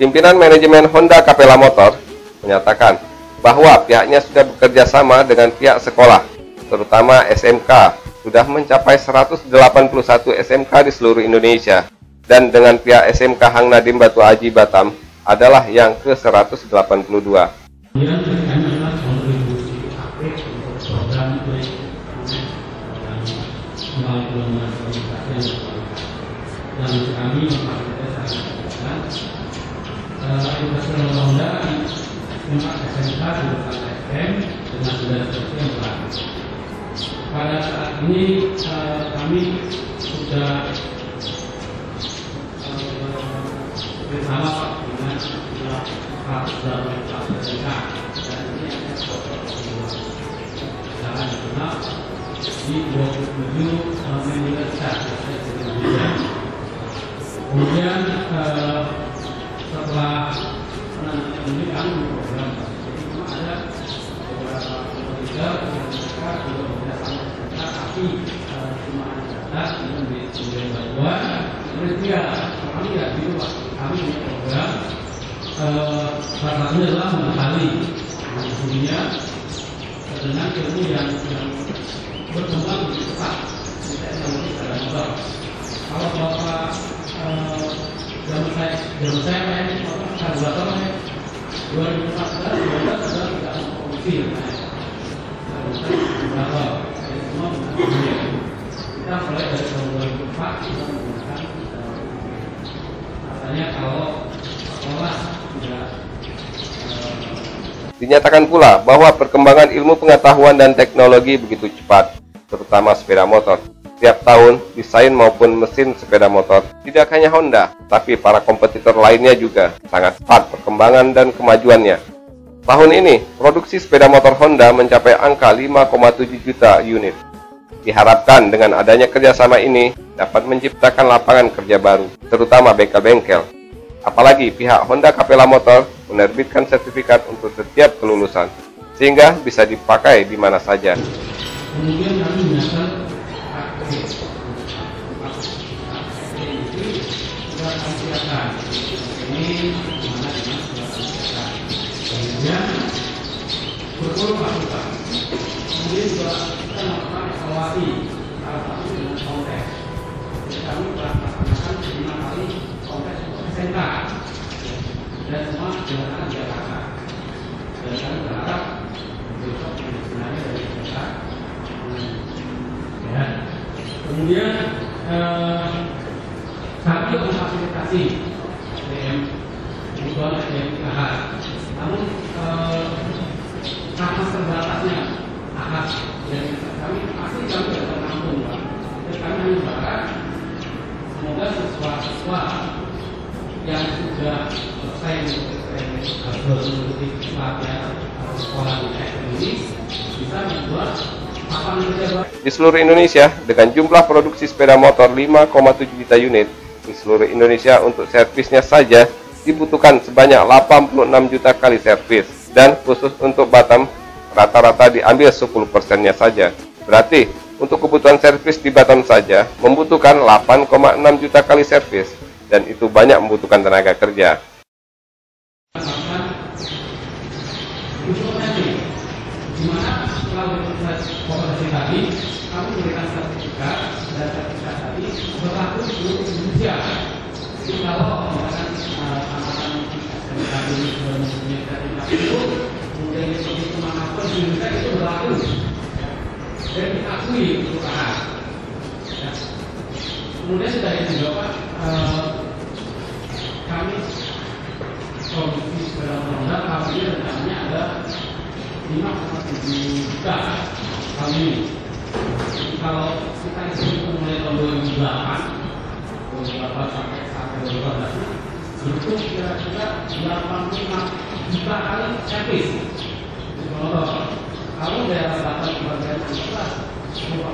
Pimpinan manajemen Honda Capella Motor menyatakan bahwa pihaknya sudah bekerja sama dengan pihak sekolah, terutama SMK, sudah mencapai 181 SMK di seluruh Indonesia, dan dengan pihak SMK Hang Nadim Batu Aji Batam adalah yang ke-182. Dan kami edukasional Honda SMA SMK di depan SM dengan saudara yang berlaku. Pada saat ini kami sudah bersama dengan Pak Saudara SMK dan ini akan jalan di 27 Indonesia. Kemudian setelah ini kami program ada beberapa komputer yang mereka juga bekerjasama dengan tapi cuma data kemudian bantuan mereka kami tidak gitu Pak, kami punya program salah satunya adalah menggali dunia dengan ilmu yang berkembang lebih cepat di teknologi sepeda motor. Kalau Bapak zaman saya ini karburator 2014 sudah tidak produksi karburator semua kita mulai dari tahun 2004 kita menggunakan katanya kalau sekolah tidak. Dinyatakan pula bahwa perkembangan ilmu pengetahuan dan teknologi begitu cepat, terutama sepeda motor. Setiap tahun, desain maupun mesin sepeda motor tidak hanya Honda, tapi para kompetitor lainnya juga sangat cepat perkembangan dan kemajuannya. Tahun ini, produksi sepeda motor Honda mencapai angka 5,7 juta unit. Diharapkan dengan adanya kerjasama ini dapat menciptakan lapangan kerja baru, terutama bengkel-bengkel. Apalagi pihak Honda Capella Motor menerbitkan sertifikat untuk setiap kelulusan, sehingga bisa dipakai di mana saja. Kemudian kami menyatakan ini mana dengan kemudian berpuluh masukan. Kemudian juga kita melakukan evaluasi salah satu dengan kontes. Kami melaksanakan 5 kali kontes SMK dan semua dilaksanakan di Jakarta. Dan kami berharap besok sebenarnya dari SMK. Ya. Kemudian kami memfasilitasi SDM kebutuhan SDM ahad. Namun karena terbatasnya ahad dan kami pasti kami tidak tertampung Pak. Dan kami hanya berharap semoga siswa-siswa yang sudah selesai mengikuti pelatihan atau sekolah di SDM ini bisa membuat lapangan kerja baru. Di seluruh Indonesia, dengan jumlah produksi sepeda motor 5,7 juta unit, di seluruh Indonesia untuk servisnya saja dibutuhkan sebanyak 86 juta kali servis. Dan khusus untuk Batam, rata-rata diambil 10%-nya saja. Berarti, untuk kebutuhan servis di Batam saja membutuhkan 8,6 juta kali servis. Dan itu banyak membutuhkan tenaga kerja. Dimana setelah berproses tadi, kami memberikan sertifikat dan sertifikat tadi berlaku di seluruh Indonesia. Jadi kalau misalkan angkatan SMK ini sudah mempunyai sertifikat itu, kemudian pergi kemanapun di Indonesia itu berlaku dan diakui perusahaan. Ya. Kemudian sudah yang juga Pak, kami produksi sepeda motor kami rencananya ada 5,7 juta kali ini. Kalau kita hitung mulai tahun 2008 sampai 2012 itu kira-kira 85 juta kali servis. Kalau daerah Batam bagian 10%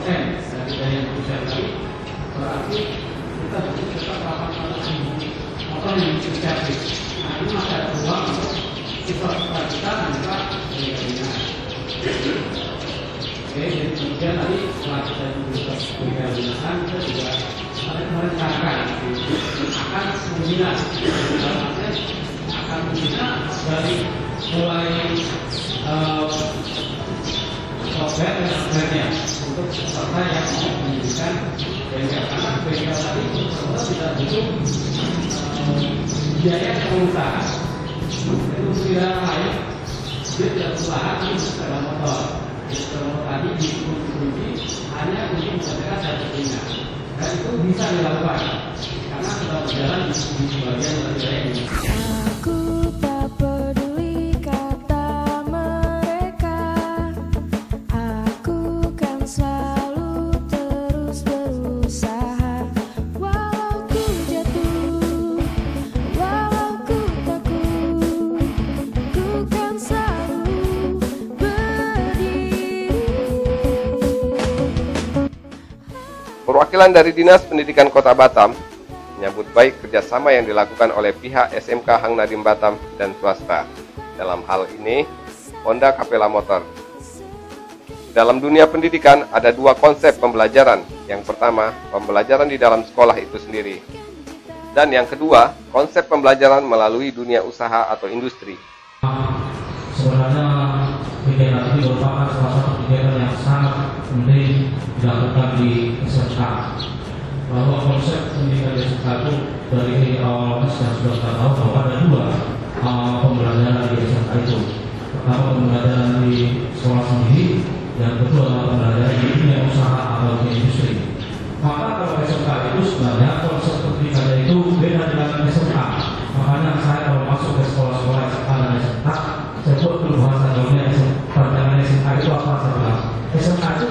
dari daya produksi tadi, berarti kita butuh sekitar 800.000 motor yang servis. Nah ini masih ada ruang untuk siswa-siswa kita mencoba dengan. Oke, jadi kemudian tadi setelah kita membuat penggunaan kita juga merencanakan akan menggila kita dari mulai software dan hardware-nya untuk peserta yang mau pendidikan bengkel, karena bengkel tadi peserta tidak butuh biaya pengusaha. Itu tidak lain, dia tidak usaha di sepeda motor. Sepeda motor tadi dikunci hanya untuk mengerjakan sertifikatnya, dan itu bisa dilakukan karena sudah berjalan di bagian negara ini. Aku tak peduli kata mereka, aku kan selalu terus berusaha. Walau ku jatuh, walau ku takut, ku kan selalu berdiri. Perwakilan dari Dinas Pendidikan Kota Batam menyambut baik kerjasama yang dilakukan oleh pihak SMK Hang Nadiem Batam dan swasta. Dalam hal ini, Honda Capella Motor. Dalam dunia pendidikan ada dua konsep pembelajaran. Yang pertama, pembelajaran di dalam sekolah itu sendiri. Dan yang kedua, konsep pembelajaran melalui dunia usaha atau industri. Sebenarnya kegiatan ini merupakan salah satu kegiatan yang sangat penting dilakukan di SMK. Bahwa konsep pendidikan di SMK itu dari awalnya sudah kita tahu bahwa ada dua pembelajaran di SMK itu. Pertama, pembelajaran di sekolah sendiri, yang kedua adalah pembelajaran di dunia usaha atau di industri. Maka kalau SMK itu sebenarnya konsep pendidikannya itu beda dengan SMK. Makanya saya kalau masuk ke sekolah-sekolah SMK dan SMK, saya buat dulu bahasa gaulnya panjangan SMK itu apa saya bilang. SMK itu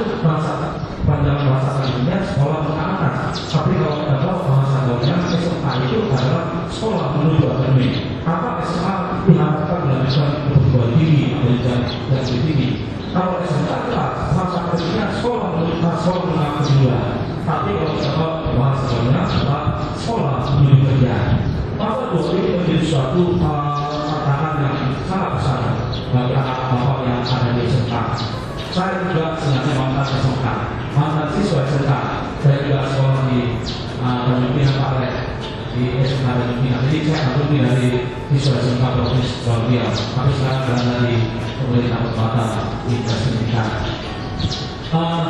panjangan bahasa gaulnya sekolah menengah atas. Tapi kalau kita tahu bahasa gaulnya SMK itu adalah sekolah menuju akademik. Apa SMA diharapkan melakukan perguruan tinggi atau yang tinggi. Kalau SMK adalah masa akademiknya sekolah menuju menengah kedua. Tapi kalau kita tahu bahasa gaulnya adalah sekolah menuju kerja. Maka ini menjadi suatu tantangan yang sangat besar bagi anak bapak yang ada di SMK. Saya juga sebenarnya mantan SMK, mantan siswa SMK. Saya juga sekolah di Tanjung Pinang Pak Lek, di SMK Tanjung Pinang. Jadi saya alumni dari siswa SMK Provinsi Sulawesi. Tapi sekarang berada di pemerintah Batam di pendidikan.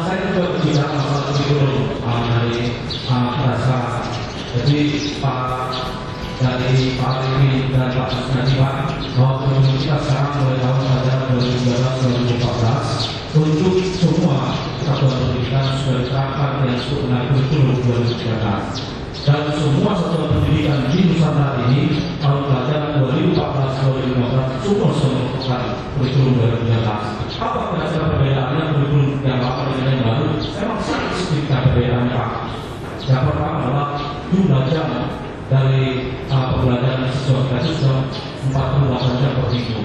Saya juga berbicara masalah kurikulum dari sekarang. Jadi dari Pak Alimin dan Pak Nadiwan bahwa kurikulum kita sekarang mulai tahun ajaran 2013-2014 untuk semua satuan pendidikan sudah diterapkan yang disebut dengan kurikulum 2013, dan semua satuan pendidikan di Nusantara ini tahun pelajaran 2014-2015 semua sudah melakukan kurikulum 2013. Apa kira-kira perbedaannya kurikulum yang lama dengan yang baru? Memang sangat signifikan perbedaannya, Pak. Yang pertama adalah jumlah jam dari pembelajaran siswa kita itu sudah 48 jam per minggu,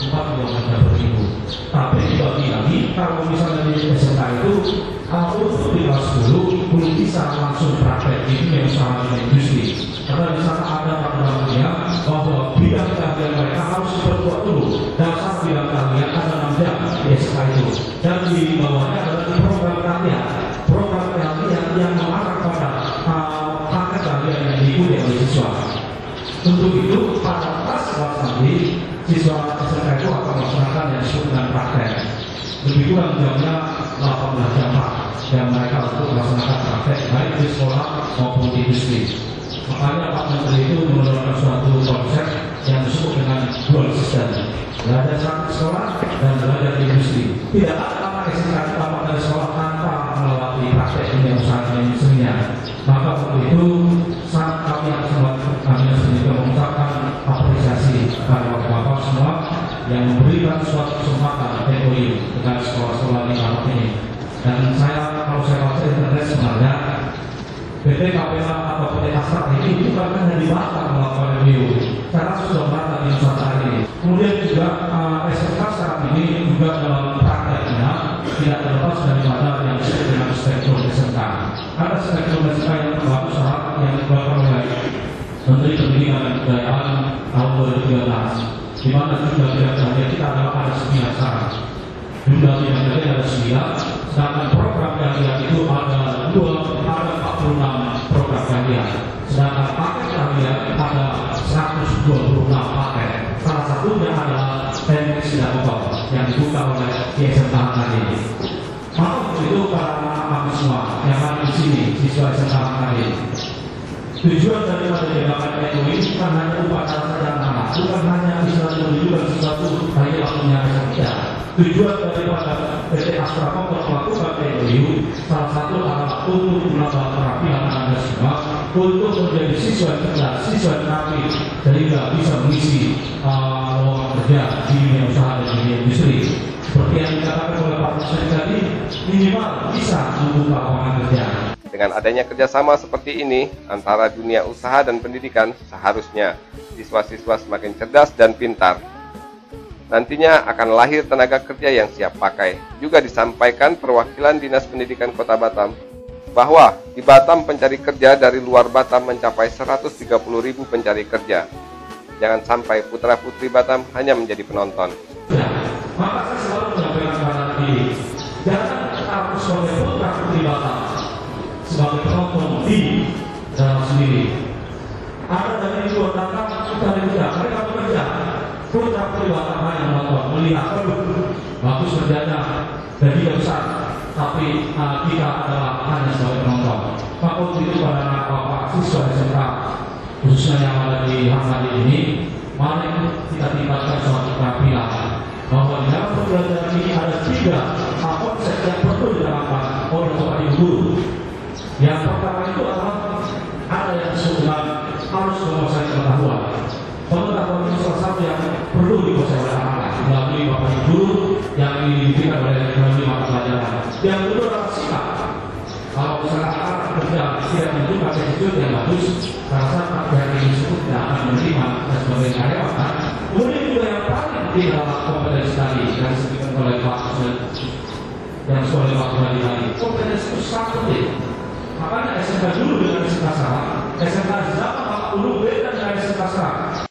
48 jam per minggu. Tapi dibagi lagi, kalau misalnya di SMK itu untuk di kelas 10 belum bisa langsung praktek di dunia usaha dan industri, karena di sana ada peraturannya bahwa bidang keahlian mereka harus diperkuat dulu. Dan saat bidang keahlian ada 6 jam di SMK itu, dan di bawahnya adalah di program keahlian yang mengarah pada yang diikuti oleh siswa. Untuk itu pada kelas nanti siswa SMK itu akan melaksanakan yang disebut dengan praktek. Lebih kurang jamnya 18 jam yang mereka untuk melaksanakan praktek baik di sekolah maupun di industri. Makanya Pak Menteri itu mengeluarkan suatu konsep yang disebut dengan dual system, belajar di sekolah dan belajar di industri. Tidak ada SMK tamat dari sekolah tanpa melewati praktek dunia usaha dan industrinya. Maka untuk itu kami sendiri mengucapkan apresiasi kepada bapak semua yang memberikan suatu kesempatan TOI dengan sekolah-sekolah di Batam ini. Dan kalau saya baca internet sebenarnya PT Capella atau PT Astra ini bukan hanya di Batam melakukan review, karena sudah merata di Nusantara ini. Kemudian juga SMK sekarang ini juga dalam prakteknya tidak terlepas daripada yang disebut dengan spektrum SMK. Ada spektrum SMK yang terbaru syarat yang dikeluarkan oleh Menteri Pendidikan dan Kebudayaan tahun 2013, di mana jumlah bidang keahlian kita adalah ada 9 syarat. Jumlah bidang keahlian ada 9, Sedangkan program kajian itu ada 46 program kajian. Sedangkan paket kajian ada 126 paket. Salah satunya adalah teknik sidang motor yang dibuka oleh SMK ini. Maka itu para anak semua yang ada di sini, siswa SMK ini. Tujuan daripada kegiatan ini bukan hanya upacara saja, bukan hanya istilah menunjukkan sesuatu hanya waktunya saja. Tujuan daripada PT Astra Motor melakukan MOU salah satu adalah untuk menambah keterampilan Anda semua untuk menjadi siswa cerdas, siswa terapi sehingga bisa mengisi lowongan kerja di dunia usaha dan dunia industri. Seperti yang dikatakan oleh Pak Presiden tadi, minimal bisa membuka lowongan kerja. Dengan adanya kerjasama seperti ini antara dunia usaha dan pendidikan, seharusnya siswa-siswa semakin cerdas dan pintar. Nantinya akan lahir tenaga kerja yang siap pakai. Juga disampaikan perwakilan Dinas Pendidikan Kota Batam bahwa di Batam pencari kerja dari luar Batam mencapai 130.000 pencari kerja. Jangan sampai putra-putri Batam hanya menjadi penonton. Ya, maka saya selalu menyampaikan kepada diri, jangan aku sebagai putra-putri Batam sebagai penonton di dalam sendiri. Ada dari luar datang kita kerja, mereka bekerja. Putra-putri Batam hanya menonton, melihat bagus kerjanya dan tidak besar, tapi kita adalah hanya sebagai penonton. Maka untuk itu pada anak bapak siswa SMK khususnya yang ada di Hamadi ini, mari kita tingkatkan suatu keterampilan bahwa di dalam pembelajaran ini ada 3 konsep yang perlu dilakukan oleh bapak ibu guru. Yang pertama itu adalah ada yang disebut dengan harus menguasai pengetahuan. Pengetahuan itu salah satu yang perlu dikuasai oleh anak-anak melalui bapak ibu guru yang diberikan melalui mata pelajaran. Yang kedua adalah sikap. Kalau misalnya anak kerja tidak menunjukkan attitude yang bagus, rasa pihak yang disebut tidak akan menerima dan sebagai karyawan. Kemudian juga yang paling penting adalah kompetensi tadi yang disebutkan oleh Pak yang sekolah Pak tadi. Kompetensi itu sangat penting. Makanya SMK dulu dengan SMK sekarang, SMK zaman Pak dulu beda dengan SMK sekarang.